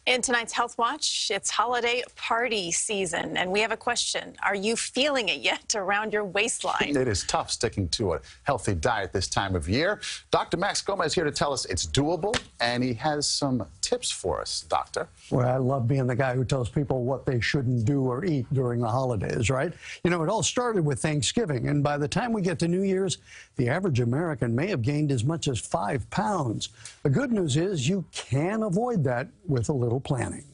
In tonight's Health Watch, it's holiday party season, and we have a question. Are you feeling it yet around your waistline? It is tough sticking to a healthy diet this time of year. Dr. Max Gomez here to tell us it's doable, and he has some tips for us. Doctor? Well, I love being the guy who tells people what they shouldn't do or eat during the holidays, right? You know, it all started with Thanksgiving, and by the time we get to New Year's, the average American may have gained as much as 5 pounds. The good news is you can avoid that with a little planning.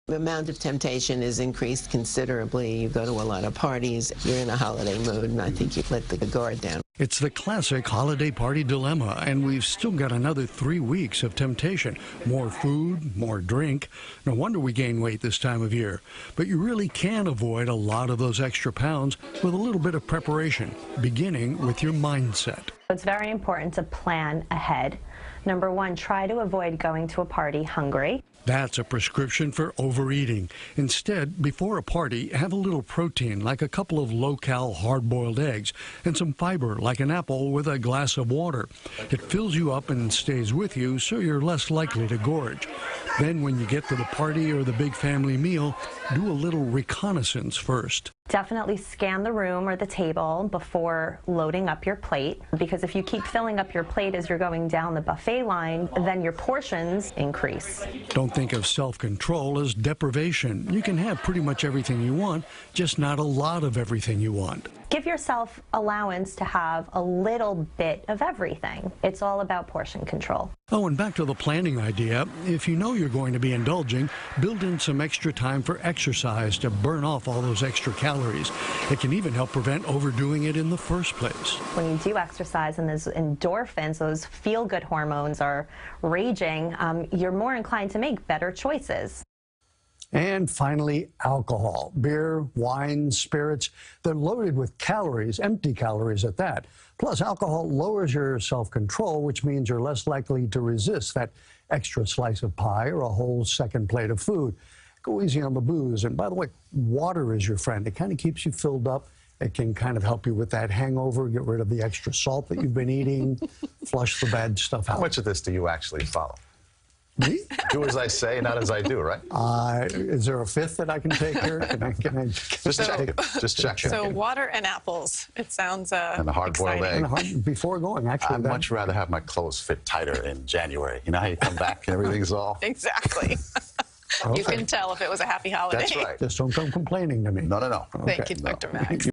The amount of temptation is increased considerably. You go to a lot of parties, you're in a holiday mood, and I think you let the guard down. It's the classic holiday party dilemma, and we've still got another 3 weeks of temptation. More food, more drink. No wonder we gain weight this time of year. But you really can avoid a lot of those extra pounds with a little bit of preparation, beginning with your mindset. It's very important to plan ahead. Number one, try to avoid going to a party hungry. That's a prescription for overeating. Instead, before a party, have a little protein, like a couple of low-cal hard-boiled eggs, and some fiber, like an apple with a glass of water. It fills you up and stays with you, so you're less likely to gorge. Then when you get to the party or the big family meal, do a little reconnaissance first. Definitely scan the room or the table before loading up your plate, because if you keep filling up your plate as you're going down the buffet line, then your portions increase. Don't think of self-control as deprivation. You can have pretty much everything you want, just not a lot of everything you want. Give yourself allowance to have a little bit of everything. It's all about portion control. Oh, and back to the planning idea. If you know you're going to be indulging, build in some extra time for exercise to burn off all those extra calories. It can even help prevent overdoing it in the first place. When you do exercise and those endorphins, those feel-good hormones are raging, you're more inclined to make better choices. And finally, alcohol. Beer, wine, spirits, they're loaded with calories, empty calories at that. Plus, alcohol lowers your self-control, which means you're less likely to resist that extra slice of pie or a whole second plate of food. Go easy on the booze. And by the way, water is your friend. It kind of keeps you filled up. It can kind of help you with that hangover, get rid of the extra salt that you've been eting, flush the bad stuff out. How much of this do you actually follow? Me? Do as I say, not as I do, right? Is there a fifth that I can take here? Can I just check it. Just check it. So water and apples. It sounds and a hard-boiled egg. Before going, actually. I'd much rather have my clothes fit tighter in January. You know how you come back and everything's all... Exactly. Okay. You can tell if it was a happy holiday. That's right. Just don't come complaining to me. No, no, no. Thank you, Dr. Max.